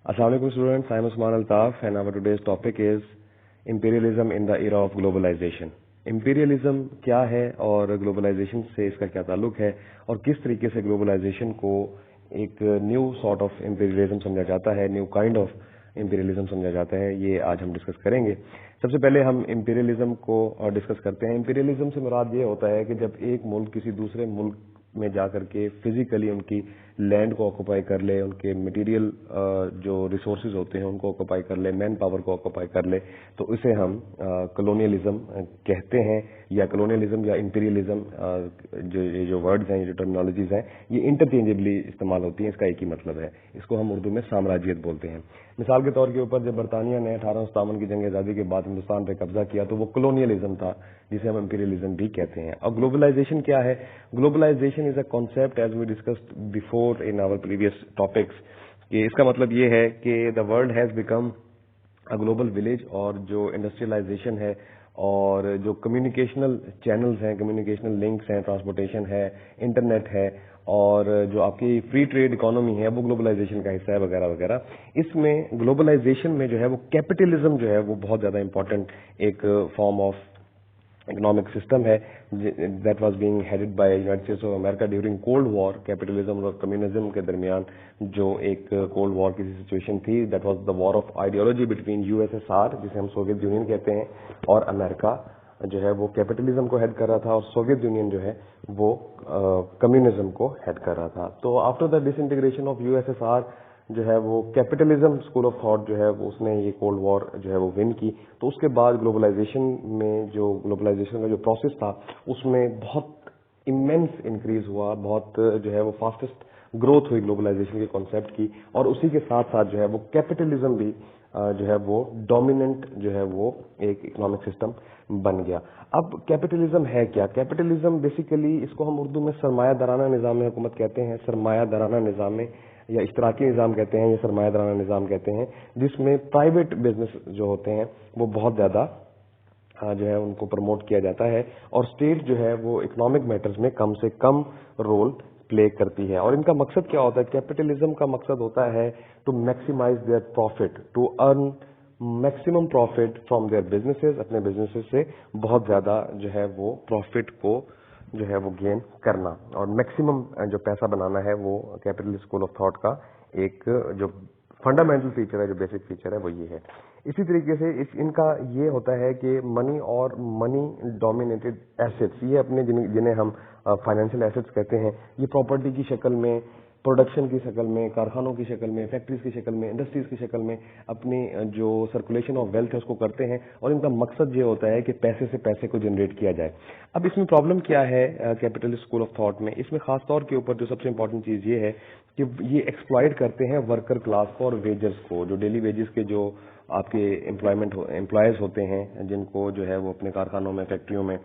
Assalamu alaikum students, I am Usman Altaf and our today's topic is imperialism in the era of globalization. Imperialism क्या है और globalization से इसका क्या ताल्लुक है और किस तरीके से globalization को एक न्यू सॉर्ट ऑफ imperialism समझा जाता है, न्यू काइंड ऑफ imperialism समझा जाता है, ये आज हम डिस्कस करेंगे। सबसे पहले हम imperialism को डिस्कस करते हैं। imperialism से मुराद ये होता है कि जब एक मुल्क किसी दूसरे मुल्क में जाकर के फिजिकली उनकी लैंड को ऑक्यूपाई कर ले, उनके मटेरियल जो रिसोर्सेज होते हैं उनको ऑक्यूपाई कर ले, मैन पावर को ऑक्यूपाई कर ले, तो इसे हम कॉलोनियलिज्म कहते हैं या कॉलोनियलिज्म या इंपीरियलिज्म। जो वर्ड्स हैं, जो टर्मिनोलॉजीज हैं, ये इंटरचेंजेबली इस्तेमाल होती हैं, इसका एक ही मतलब है। इसको हम उर्दू में साम्राज्यियत बोलते हैं। मिसाल के तौर के ऊपर जब बरतानिया ने 1857 की जंग आज़ादी के बाद हिंदुस्तान पे कब्जा किया तो वो कॉलोनियलिज्म था, जिसे हम इंपीरियलिज्म भी कहते हैं। और ग्लोबलाइजेशन क्या है? Globalization is a concept as we discussed before in our previous topics. कि इसका मतलब ये है कि the world has become a global village, और जो इंडस्ट्रियलाइजेशन है और जो कम्युनिकेशनल चैनल्स हैं, कम्युनिकेशनल लिंक्स हैं, ट्रांसपोर्टेशन है, इंटरनेट है और जो आपकी फ्री ट्रेड इकोनॉमी है, वो ग्लोबलाइजेशन का हिस्सा है वगैरह वगैरह। इसमें ग्लोबलाइजेशन में जो है वो कैपिटलिज्म जो है वो बहुत ज्यादा इंपॉर्टेंट एक फॉर्म ऑफ इकोनॉमिक सिस्टम है that was being headed by United states of America during cold war. Capitalism और कम्युनिज्म के दरमियान जो एक कोल्ड वॉर की सिचुएशन थी, that was the war of ideology between USSR, जिसे हम सोवियत यूनियन कहते हैं, और अमेरिका जो है वो कैपिटलिज्म को हेड कर रहा था और सोवियत यूनियन जो है वो कम्युनिज्म को हेड कर रहा था। तो after the disintegration of USSR जो है वो कैपिटलिज्म स्कूल ऑफ थॉट जो है वो उसने ये कोल्ड वॉर जो है वो विन की। तो उसके बाद ग्लोबलाइजेशन में जो ग्लोबलाइजेशन का जो प्रोसेस था उसमें बहुत इमेंस इंक्रीज हुआ, बहुत जो है वो फास्टेस्ट ग्रोथ हुई ग्लोबलाइजेशन के कॉन्सेप्ट की, और उसी के साथ साथ जो है वो कैपिटलिज्म भी जो है वो डोमिनेंट जो है वो एक इकोनॉमिक सिस्टम बन गया। अब कैपिटलिज्म है क्या? कैपिटलिज्म बेसिकली इसको हम उर्दू में सरमायादाराना निज़ाम हुकूमत कहते हैं, सरमायादाराना निज़ाम में या इश्तराकी निज़ाम कहते हैं, या सरमायादाराना निज़ाम कहते हैं, जिसमें प्राइवेट बिजनेस जो होते हैं वो बहुत ज़्यादा जो है उनको प्रमोट किया जाता है और स्टेट जो है वो इकोनॉमिक मैटर्स में कम से कम रोल प्ले करती है। और इनका मकसद क्या होता है? कैपिटलिज्म का मकसद होता है to maximize their profit, to earn maximum profit from their businesses, अपने बिजनेसेस से बहुत ज्यादा जो है वो प्रॉफिट को जो है वो गेन करना और मैक्सिमम जो पैसा बनाना है, वो कैपिटलिस्ट स्कूल ऑफ थॉट का एक जो फंडामेंटल फीचर है, जो बेसिक फीचर है वो ये है। इसी तरीके से इनका ये होता है कि मनी और मनी डोमिनेटेड एसेट्स, ये अपने जिन्हें हम फाइनेंशियल एसेट्स कहते हैं, ये प्रॉपर्टी की शक्ल में, प्रोडक्शन की शक्ल में, कारखानों की शक्ल में, फैक्ट्रीज की शक्ल में, इंडस्ट्रीज की शक्ल में अपनी जो सर्कुलेशन ऑफ वेल्थ है उसको करते हैं, और इनका मकसद ये होता है कि पैसे से पैसे को जनरेट किया जाए। अब इसमें प्रॉब्लम क्या है कैपिटलिस्ट स्कूल ऑफ थॉट में? इसमें खास तौर के ऊपर जो सबसे इंपॉर्टेंट चीज ये है कि ये एक्सप्लॉइट करते हैं वर्कर क्लास को और वेजर्स को, जो डेली वेजेस के जो आपके एम्प्लॉयज होते हैं, जिनको जो है वो अपने कारखानों में, फैक्ट्रियों में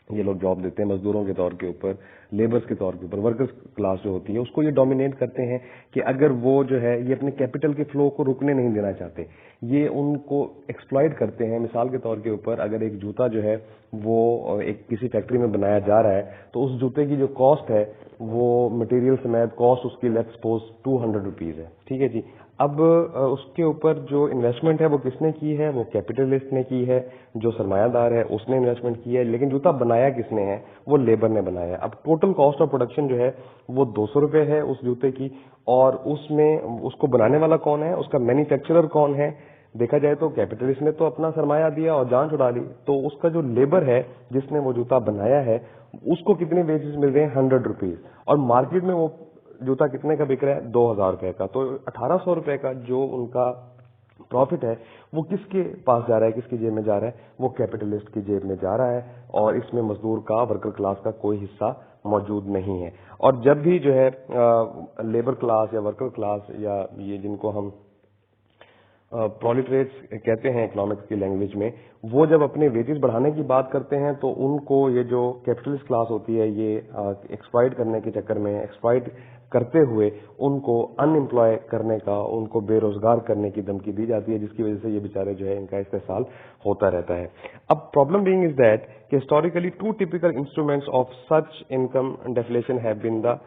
ये लोग जॉब देते हैं मजदूरों के तौर के ऊपर, लेबर्स के तौर के ऊपर, वर्कर्स क्लास जो होती है उसको ये डोमिनेट करते हैं कि अगर वो जो है ये अपने कैपिटल के फ्लो को रुकने नहीं देना चाहते, ये उनको एक्सप्लॉइट करते हैं। मिसाल के तौर के ऊपर अगर एक जूता जो है वो एक किसी फैक्ट्री में बनाया जा रहा है तो उस जूते की जो कॉस्ट है वो मटेरियल समेत कॉस्ट उसकी लेट्स सपोज 200 रुपीज है, ठीक है जी। अब उसके ऊपर जो इन्वेस्टमेंट है वो किसने की है? वो कैपिटलिस्ट ने की है, जो सरमायादार है उसने इन्वेस्टमेंट की है, लेकिन जूता बनाया किसने है? वो लेबर ने बनाया है। अब टोटल कॉस्ट ऑफ प्रोडक्शन जो है वो 200 रुपए है उस जूते की, और उसमें उसको बनाने वाला कौन है? उसका मैन्युफैक्चरर कौन है? देखा जाए तो कैपिटलिस्ट ने तो अपना सरमाया दिया और जान छुड़ा ली, तो उसका जो लेबर है जिसने वो जूता बनाया है उसको कितने वेजेस मिल रहे हैं? 100 रुपीज, और मार्केट में वो जूता कितने का बिक रहा है? 2000 रुपए का। तो 1800 रुपए का जो उनका प्रॉफिट है वो किसके पास जा रहा है, किसकी जेब में जा रहा है? वो कैपिटलिस्ट की जेब में जा रहा है, और इसमें मजदूर का, वर्कर क्लास का कोई हिस्सा मौजूद नहीं है। और जब भी जो है लेबर क्लास या वर्कर क्लास या ये जिनको हम प्रोलिटरेट्स कहते हैं इकोनॉमिक्स की लैंग्वेज में, वो जब अपने वेजेस बढ़ाने की बात करते हैं तो उनको ये जो कैपिटलिस्ट क्लास होती है ये एक्सप्लॉइट करने के चक्कर में, एक्सप्लॉइट करते हुए उनको अनएम्प्लॉय करने का, उनको बेरोजगार करने की धमकी दी जाती है, जिसकी वजह से ये बेचारे जो है इनका इस्तेसाल होता रहता है। अब प्रॉब्लम बीइंग इज दैट कि historically two typical instruments of such income deflation have been the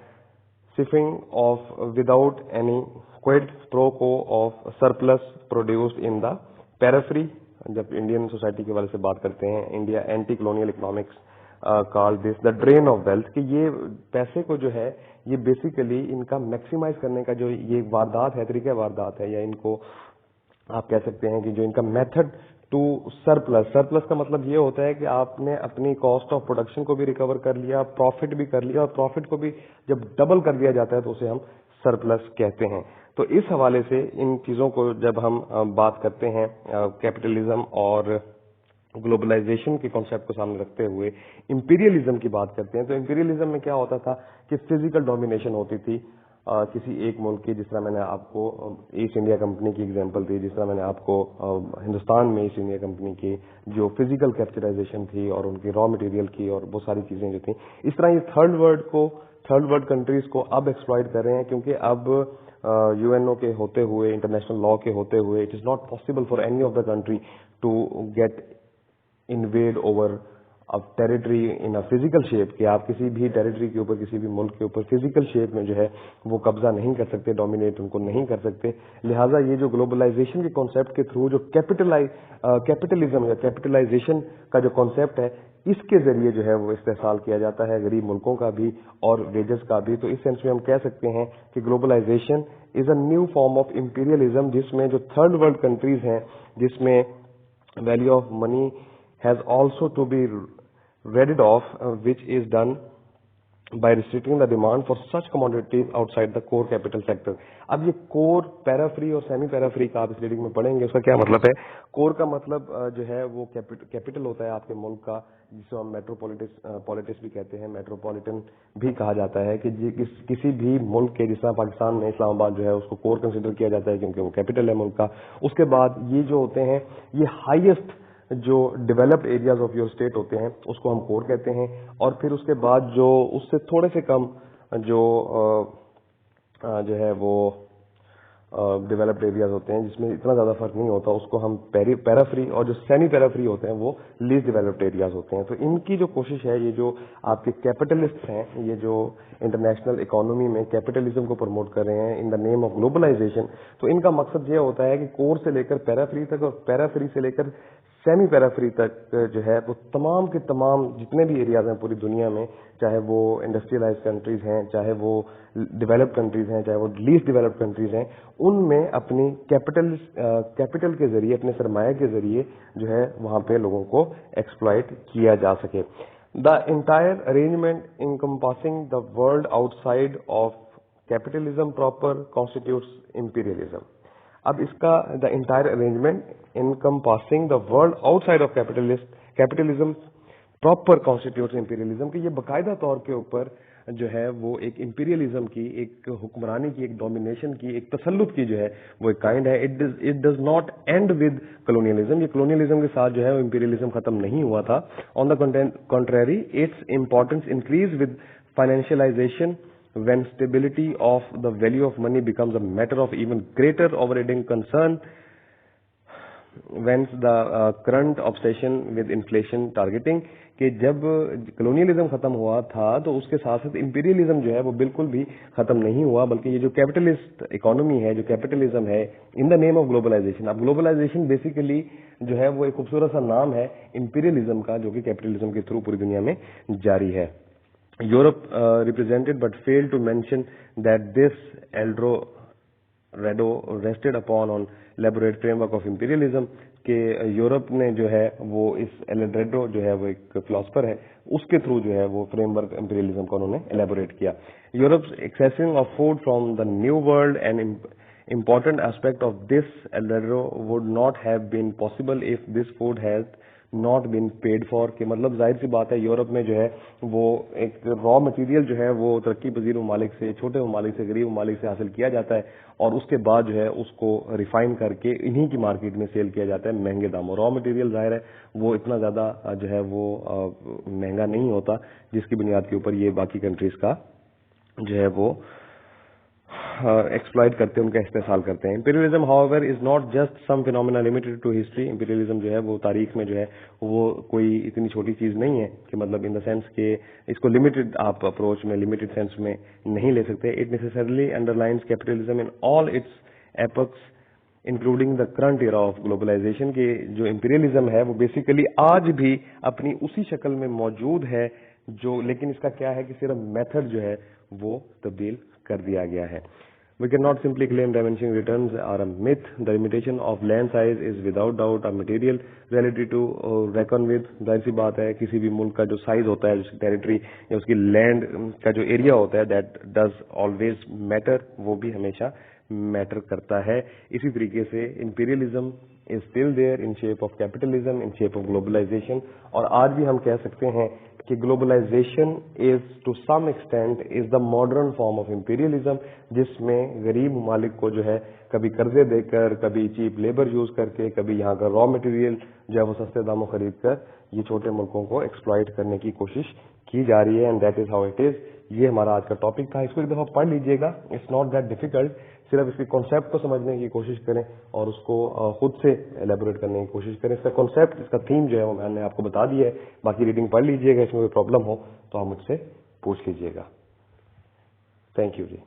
siphoning of without any quid pro quo of surplus produced in the periphery. जब इंडियन सोसाइटी के बारे से बात करते हैं, India anti colonial economics called this the drain of wealth, कि ये पैसे को जो है ये बेसिकली इनका मैक्सिमाइज करने का जो ये वारदात है, तरीका वारदात है, या इनको आप कह सकते हैं कि जो इनका मेथड टू सरप्लस, सरप्लस का मतलब ये होता है कि आपने अपनी कॉस्ट ऑफ प्रोडक्शन को भी रिकवर कर लिया, प्रॉफिट भी कर लिया, और प्रॉफिट को भी जब डबल कर दिया जाता है तो उसे हम सरप्लस कहते हैं। तो इस हवाले से इन चीजों को जब हम बात करते हैं कैपिटलिज्म और ग्लोबलाइजेशन के कॉन्सेप्ट को सामने रखते हुए इंपीरियलिज्म की बात करते हैं, तो इंपीरियलिज्म में क्या होता था कि फिजिकल डोमिनेशन होती थी किसी एक मुल्क की। जिस तरह मैंने आपको ईस्ट इंडिया कंपनी की एग्जांपल दी, जिस तरह मैंने आपको हिंदुस्तान में ईस्ट इंडिया कंपनी की जो फिजिकल कैप्चराइजेशन थी और उनकी रॉ मटेरियल की और वो सारी चीजें जो थी, इस तरह ये थर्ड वर्ल्ड कंट्रीज को अब एक्सप्लॉइट कर रहे हैं, क्योंकि अब यूएनओ के होते हुए, इंटरनेशनल लॉ के होते हुए, it is not possible for any of the country to get invaded over a territory in a physical shape, कि आप किसी भी टेरिटरी के ऊपर, किसी भी मुल्क के ऊपर फिजिकल शेप में जो है वो कब्जा नहीं कर सकते, डोमिनेट उनको नहीं कर सकते। लिहाजा ये जो ग्लोबलाइजेशन के कॉन्सेप्ट के थ्रू जो कैपिटलिज्म या कैपिटलाइजेशन का जो कॉन्सेप्ट है, इसके जरिए जो है वो इस्तेहसाल किया जाता है गरीब मुल्कों का भी और वेजेस का भी। तो इस सेंस में हम कह सकते हैं कि globalization is a new form of imperialism, जिसमें जो थर्ड वर्ल्ड कंट्रीज हैं, जिसमें value of money has also to be read off, which is done by restricting the demand for such commodities outside the core capital sector. अब ये core, पैराफ्री और semi पैराफ्री का आप इस रीडिंग में पढ़ेंगे, उसका क्या मतलब है। कोर का मतलब जो है वो कैपिटल होता है आपके मुल्क का, जिसे हम मेट्रोपॉलिटिस भी कहते हैं, मेट्रोपॉलिटन भी कहा जाता है, कि किसी भी मुल्क के, जिस तरह पाकिस्तान में इस्लामाबाद जो है उसको कोर कंसिडर किया जाता है क्योंकि वो कैपिटल है मुल्क का। उसके बाद ये जो होते हैं, ये हाईएस्ट जो developed areas of your state होते हैं उसको हम कोर कहते हैं, और फिर उसके बाद जो उससे थोड़े से कम जो है वो डेवलप्ड एरियाज होते हैं, जिसमें इतना ज्यादा फर्क नहीं होता, उसको हम पैराफ्री, और जो सेमी पैराफ्री होते हैं वो लीस्ट डेवलप्ड एरियाज होते हैं। तो इनकी जो कोशिश है, ये जो आपके कैपिटलिस्ट हैं, ये जो इंटरनेशनल इकोनॉमी में कैपिटलिज्म को प्रमोट कर रहे हैं in the name of globalization, तो इनका मकसद ये होता है कि कोर से लेकर पैराफ्री तक और पैराफ्री से लेकर सेमी पैराफ्री तक जो है वो तमाम के तमाम जितने भी एरियाज हैं पूरी दुनिया में, चाहे वो इंडस्ट्रियलाइज कंट्रीज हैं, चाहे वो डेवलप्ड कंट्रीज हैं, चाहे वो लीस्ट डेवलप्ड कंट्रीज हैं, उनमें अपनी कैपिटल के जरिए, अपने सरमाया के जरिए जो है वहां पे लोगों को एक्सप्लॉइट किया जा सके। The entire arrangement encompassing the world outside of capitalism proper constitutes imperialism. अब इसका the entire arrangement encompassing the world outside of capitalism proper constitutes imperialism, कि ये बाकायदा तौर के ऊपर जो है वो एक इंपीरियलिज्म की, एक हुक्मरानी की, एक डोमिनेशन की, एक तसल्लुत की जो है वो एक काइंड है। It does not and with colonialism, ये कॉलोनियलिज्म के साथ जो है वो इंपीरियलिज्म खत्म नहीं हुआ था। On the contrary its importance increase with financialisation when stability of the value of money becomes a matter of even greater overriding concern, when the current obsession with inflation targeting, कि जब colonialism खत्म हुआ था तो उसके साथ साथ imperialism जो है वो बिल्कुल भी खत्म नहीं हुआ, बल्कि ये जो कैपिटलिस्ट इकोनॉमी है, जो कैपिटलिज्म है in the name of globalization. अब ग्लोबलाइजेशन बेसिकली जो है वो एक खूबसूरत सा नाम है इंपीरियलिज्म का, जो कि कैपिटलिज्म के थ्रू पूरी दुनिया में जारी है। Europe represented but failed to mention that this Eldorado rested upon on elaborate framework of imperialism, कि यूरोप ने जो है वो इस एल्डोरेडो जो है वो एक फिलोसफर है, उसके थ्रू जो है वो फ्रेमवर्क इंपीरियलिज्म का उन्होंने एलेबोरेट किया। Europe's accessing of food from the new world and important aspect of this Eldorado would not have been possible if this food has not been paid for, कि मतलब जाहिर सी बात है यूरोप में जो है वो एक रॉ मटेरियल जो है वो तरक्की पजीर ममालिक से, छोटे ममालिक से, गरीब ममालिक से हासिल किया जाता है, और उसके बाद जो है उसको रिफाइन करके इन्हीं की मार्केट में सेल किया जाता है महंगे दामों। रॉ मटेरियल जाहिर है वो इतना ज्यादा जो है वो महंगा नहीं होता, जिसकी बुनियाद के ऊपर ये बाकी कंट्रीज का जो है वो एक्सप्लॉइट करते हैं, उनका इस्तेमाल करते हैं. Imperialism however is not just some phenomena limited to history. Imperialism जो है वो तारीख में जो है वो कोई इतनी छोटी चीज नहीं है कि मतलब इन द सेंस कि इसको लिमिटेड आप अप्रोच में लिमिटेड सेंस में नहीं ले सकते. It necessarily underlines capitalism in all its apex including the current era of globalisation. के जो इंपीरियलिज्म है वो बेसिकली आज भी अपनी उसी शक्ल में मौजूद है जो, लेकिन इसका क्या है कि सिर्फ मेथड जो है वो तब्दील कर दिया गया है. We cannot simply claim diminishing returns are a myth. The limitation of land size is without doubt a material reality to reckon with. जाहिर सी बात है किसी भी मुल्क का जो साइज होता है, उसकी टेरिटरी या उसकी लैंड का जो एरिया होता है, दैट डज ऑलवेज मैटर, वो भी हमेशा मैटर करता है. इसी तरीके से imperialism is still there in shape of capitalism, in shape of globalization. और आज भी हम कह सकते हैं कि globalization is to some extent is the modern form of imperialism, जिसमें गरीब ममालिक को जो है कभी कर्जे देकर, कभी चीप लेबर यूज करके, कभी यहाँ का रॉ मटेरियल जो है वो सस्ते दामों खरीद कर ये छोटे मुल्कों को एक्सप्लॉइट करने की कोशिश की जा रही है. And that is how it is. ये हमारा आज का टॉपिक था. इसको एक दफा पढ़ लीजिएगा. It's not that difficult. सिर्फ इसके कॉन्सेप्ट को समझने की कोशिश करें और उसको खुद से एलेबोरेट करने की कोशिश करें. इसका कॉन्सेप्ट, इसका थीम जो है वो मैंने आपको बता दिया है. बाकी रीडिंग पढ़ लीजिएगा. इसमें कोई प्रॉब्लम हो तो आप मुझसे पूछ लीजिएगा. Thank you ji.